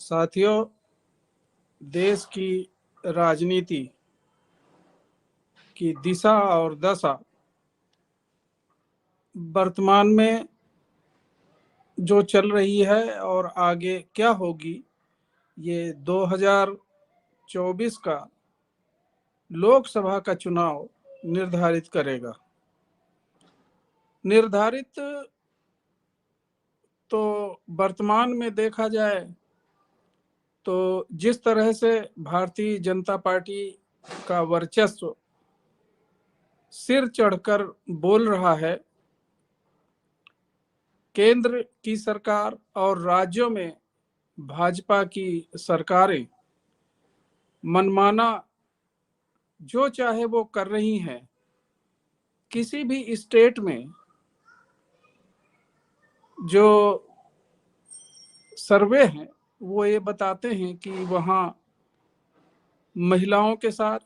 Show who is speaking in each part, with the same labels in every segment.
Speaker 1: साथियों, देश की राजनीति की दिशा और दशा वर्तमान में जो चल रही है और आगे क्या होगी, ये 2024 का लोकसभा का चुनाव निर्धारित करेगा। निर्धारित तो वर्तमान में देखा जाए तो जिस तरह से भारतीय जनता पार्टी का वर्चस्व सिर चढ़कर बोल रहा है, केंद्र की सरकार और राज्यों में भाजपा की सरकारें मनमाना जो चाहे वो कर रही हैं। किसी भी स्टेट में जो सर्वे हैं वो ये बताते हैं कि वहाँ महिलाओं के साथ,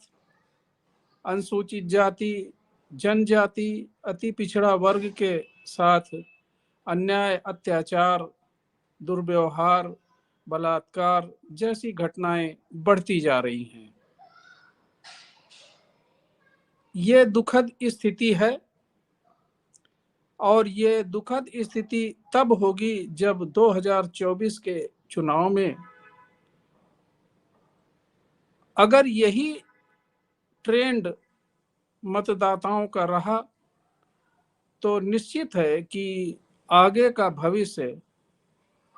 Speaker 1: अनुसूचित जाति, जनजाति, अति पिछड़ा वर्ग के साथ अन्याय, अत्याचार, दुर्व्यवहार, बलात्कार जैसी घटनाएं बढ़ती जा रही हैं। ये दुखद स्थिति है और ये दुखद स्थिति तब होगी जब 2024 के चुनाव में अगर यही ट्रेंड मतदाताओं का रहा तो निश्चित है कि आगे का भविष्य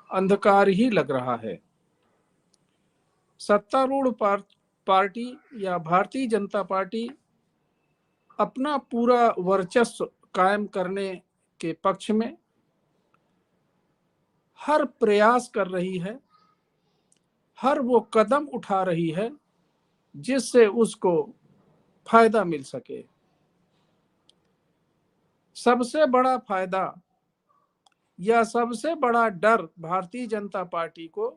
Speaker 1: अंधकार ही लग रहा है। सत्तारूढ़ पार्टी या भारतीय जनता पार्टी अपना पूरा वर्चस्व कायम करने के पक्ष में हर प्रयास कर रही है, हर वो कदम उठा रही है जिससे उसको फायदा मिल सके। सबसे बड़ा फायदा या सबसे बड़ा डर भारतीय जनता पार्टी को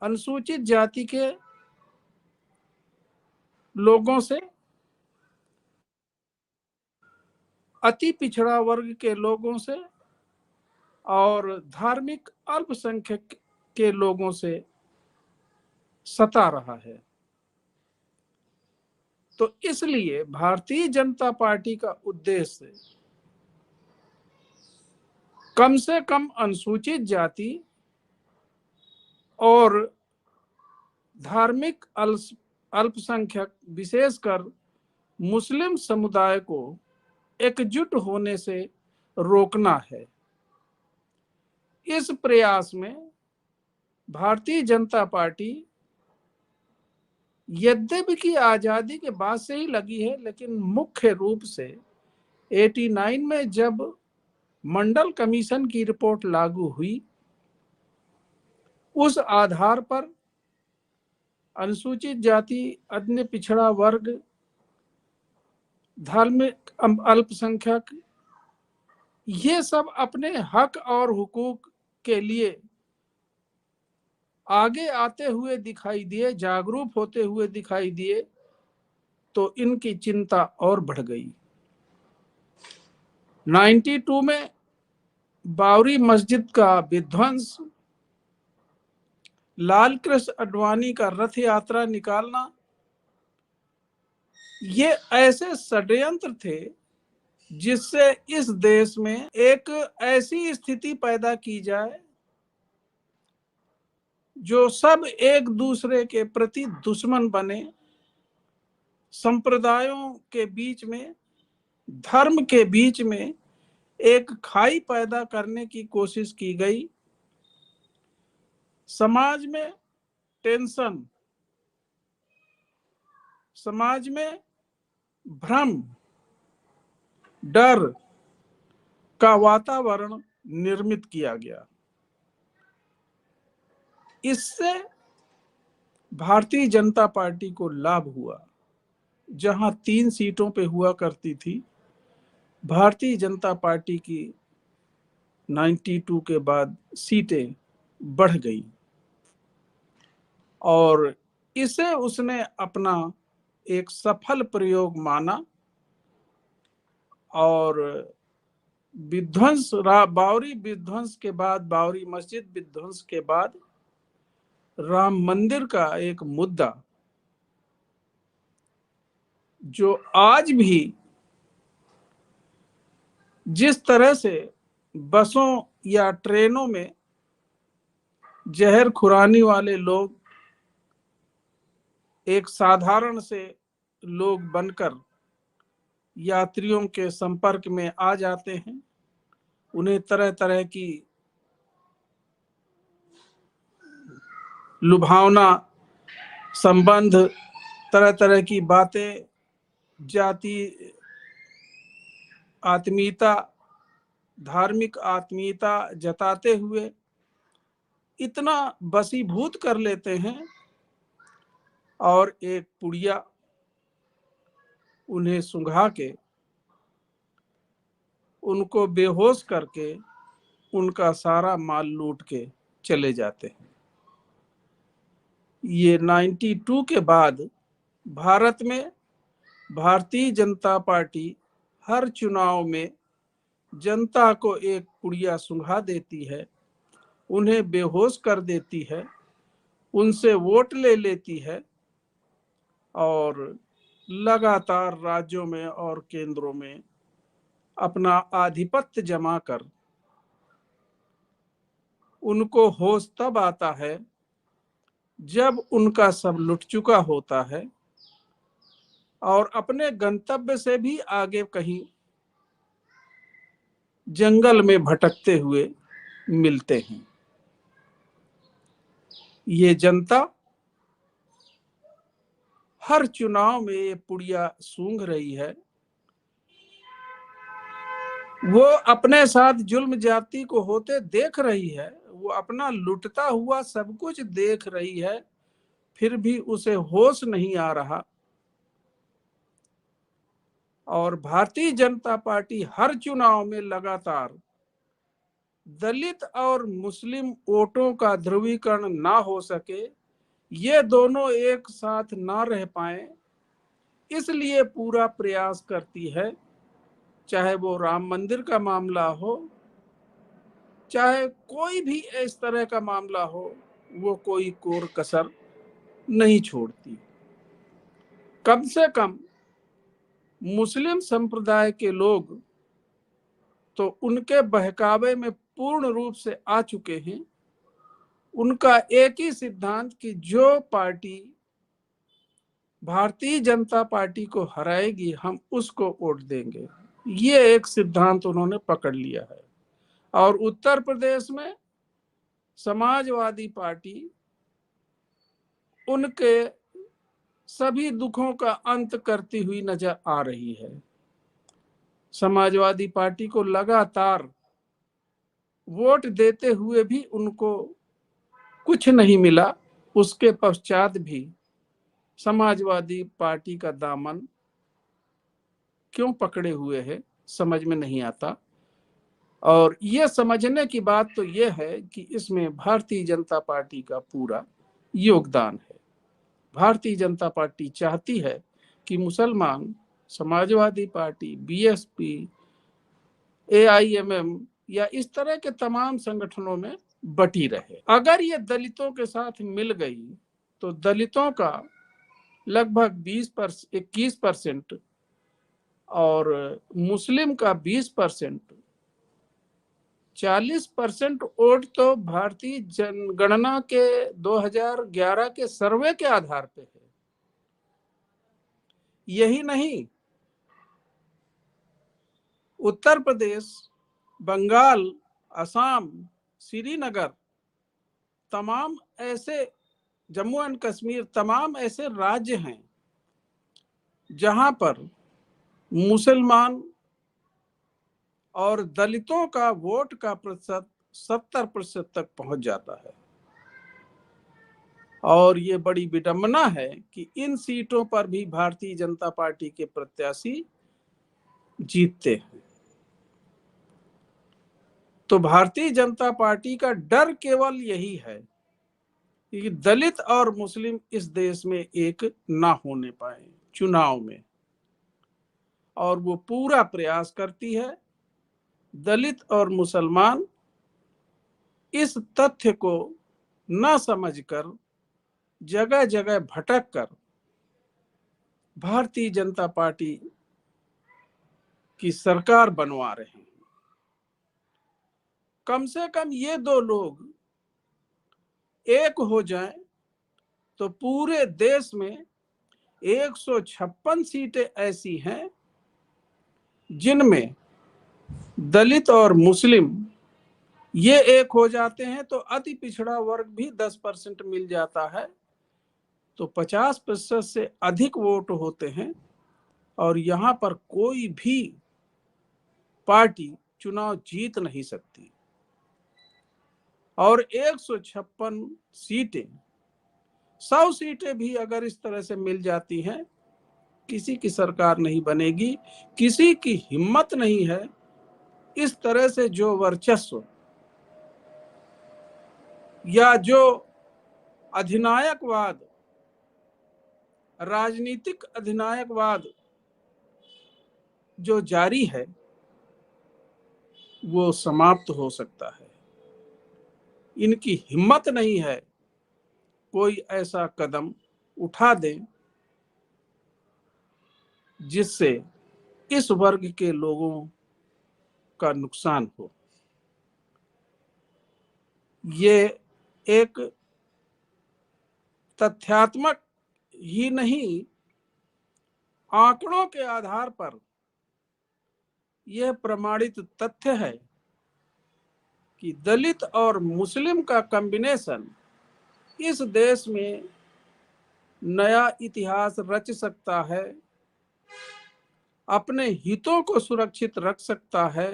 Speaker 1: अनुसूचित जाति के लोगों से, अति पिछड़ा वर्ग के लोगों से और धार्मिक अल्पसंख्यक के लोगों से सता रहा है। तो इसलिए भारतीय जनता पार्टी का उद्देश्य कम से कम अनुसूचित जाति और धार्मिक अल्पसंख्यक, विशेषकर मुस्लिम समुदाय को एकजुट होने से रोकना है। इस प्रयास में भारतीय जनता पार्टी यद्यपि की आजादी के बाद से ही लगी है, लेकिन मुख्य रूप से 89 में जब मंडल कमीशन की रिपोर्ट लागू हुई, उस आधार पर अनुसूचित जाति, अन्य पिछड़ा वर्ग, धार्मिक अल्पसंख्यक, ये सब अपने हक और हुकूक के लिए आगे आते हुए दिखाई दिए, जागरूक होते हुए दिखाई दिए, तो इनकी चिंता और बढ़ गई। 92 में बाबरी मस्जिद का विध्वंस, लाल कृष्ण आडवाणी का रथ यात्रा निकालना, ये ऐसे षड्यंत्र थे जिससे इस देश में एक ऐसी स्थिति पैदा की जाए जो सब एक दूसरे के प्रति दुश्मन बने, संप्रदायों के बीच में, धर्म के बीच में एक खाई पैदा करने की कोशिश की गई। समाज में टेंशन, समाज में भ्रम, डर का वातावरण निर्मित किया गया। इससे भारतीय जनता पार्टी को लाभ हुआ। जहां 3 सीटों पे हुआ करती थी, भारतीय जनता पार्टी की 92 के बाद सीटें बढ़ गई और इसे उसने अपना एक सफल प्रयोग माना और विध्वंस, बाबरी विध्वंस के बाद, बाबरी मस्जिद विध्वंस के बाद राम मंदिर का एक मुद्दा जो आज भी जिस तरह से बसों या ट्रेनों में जहर खुरानी वाले लोग एक साधारण से लोग बनकर यात्रियों के संपर्क में आ जाते हैं, उन्हें तरह तरह की लुभावना संबंध, तरह तरह की बातें, जाति आत्मीयता, धार्मिक आत्मीयता जताते हुए इतना बसीभूत कर लेते हैं और एक पुड़िया उन्हें सुंघा के उनको बेहोश करके उनका सारा माल लूट के चले जाते हैं। ये 92 के बाद भारत में भारतीय जनता पार्टी हर चुनाव में जनता को एक पुड़िया सुंघा देती है, उन्हें बेहोश कर देती है, उनसे वोट ले लेती है और लगातार राज्यों में और केंद्रों में अपना आधिपत्य जमा कर उनको होश तब आता है जब उनका सब लुट चुका होता है और अपने गंतव्य से भी आगे कहीं जंगल में भटकते हुए मिलते हैं। ये जनता हर चुनाव में ये पुड़िया सूंघ रही है। वो अपने साथ जुल्म जाति को होते देख रही है, वो अपना लुटता हुआ सब कुछ देख रही है, फिर भी उसे होश नहीं आ रहा। और भारतीय जनता पार्टी हर चुनाव में लगातार दलित और मुस्लिम वोटों का ध्रुवीकरण ना हो सके, ये दोनों एक साथ ना रह पाए, इसलिए पूरा प्रयास करती है। चाहे वो राम मंदिर का मामला हो, चाहे कोई भी इस तरह का मामला हो, वो कोई कोर कसर नहीं छोड़ती। कम से कम मुस्लिम संप्रदाय के लोग तो उनके बहकावे में पूर्ण रूप से आ चुके हैं। उनका एक ही सिद्धांत कि जो पार्टी भारतीय जनता पार्टी को हराएगी हम उसको वोट देंगे, ये एक सिद्धांत उन्होंने पकड़ लिया है। और उत्तर प्रदेश में समाजवादी पार्टी उनके सभी दुखों का अंत करती हुई नजर आ रही है। समाजवादी पार्टी को लगातार वोट देते हुए भी उनको कुछ नहीं मिला, उसके पश्चात भी समाजवादी पार्टी का दामन क्यों पकड़े हुए है समझ में नहीं आता। और ये समझने की बात तो ये है कि इसमें भारतीय जनता पार्टी का पूरा योगदान है। भारतीय जनता पार्टी चाहती है कि मुसलमान समाजवादी पार्टी, बीएसपी, एआईएमएम या इस तरह के तमाम संगठनों में बटी रहे। अगर ये दलितों के साथ मिल गई तो दलितों का लगभग 21% और मुस्लिम का 20%, 40% वोट तो भारतीय जनगणना के 2011 के सर्वे के आधार पे है। यही नहीं, उत्तर प्रदेश, बंगाल, असम, श्रीनगर, तमाम ऐसे, जम्मू एंड कश्मीर, तमाम ऐसे राज्य हैं जहां पर मुसलमान और दलितों का वोट का प्रतिशत 70% तक पहुंच जाता है। और ये बड़ी विडंबना है कि इन सीटों पर भी भारतीय जनता पार्टी के प्रत्याशी जीतते हैं। तो भारतीय जनता पार्टी का डर केवल यही है कि दलित और मुस्लिम इस देश में एक ना होने पाए चुनाव में। और वो पूरा प्रयास करती है दलित और मुसलमान इस तथ्य को न समझकर जगह जगह भटक कर भारतीय जनता पार्टी की सरकार बनवा रहे हैं। कम से कम ये दो लोग एक हो जाएं तो पूरे देश में 156 सीटें ऐसी हैं जिनमें दलित और मुस्लिम ये एक हो जाते हैं तो अति पिछड़ा वर्ग भी 10% मिल जाता है, तो 50% से अधिक वोट होते हैं और यहां पर कोई भी पार्टी चुनाव जीत नहीं सकती। और 156 सीटें, 100 सीटें भी अगर इस तरह से मिल जाती हैं, किसी की सरकार नहीं बनेगी। किसी की हिम्मत नहीं है इस तरह से जो वर्चस्व या जो अधिनायकवाद, राजनीतिक अधिनायकवाद जो जारी है वो समाप्त हो सकता है। इनकी हिम्मत नहीं है कोई ऐसा कदम उठा दे जिससे इस वर्ग के लोगों का नुकसान हो। ये एक तथ्यात्मक ही नहीं, आंकड़ों के आधार पर यह प्रमाणित तथ्य है कि दलित और मुस्लिम का कॉम्बिनेशन इस देश में नया इतिहास रच सकता है, अपने हितों को सुरक्षित रख सकता है,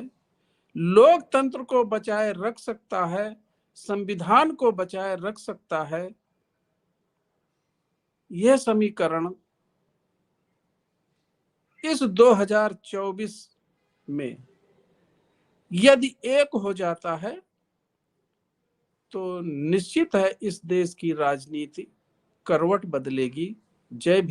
Speaker 1: लोकतंत्र को बचाए रख सकता है, संविधान को बचाए रख सकता है। यह समीकरण इस 2024 में यदि एक हो जाता है तो निश्चित है इस देश की राजनीति करवट बदलेगी। जय भीम।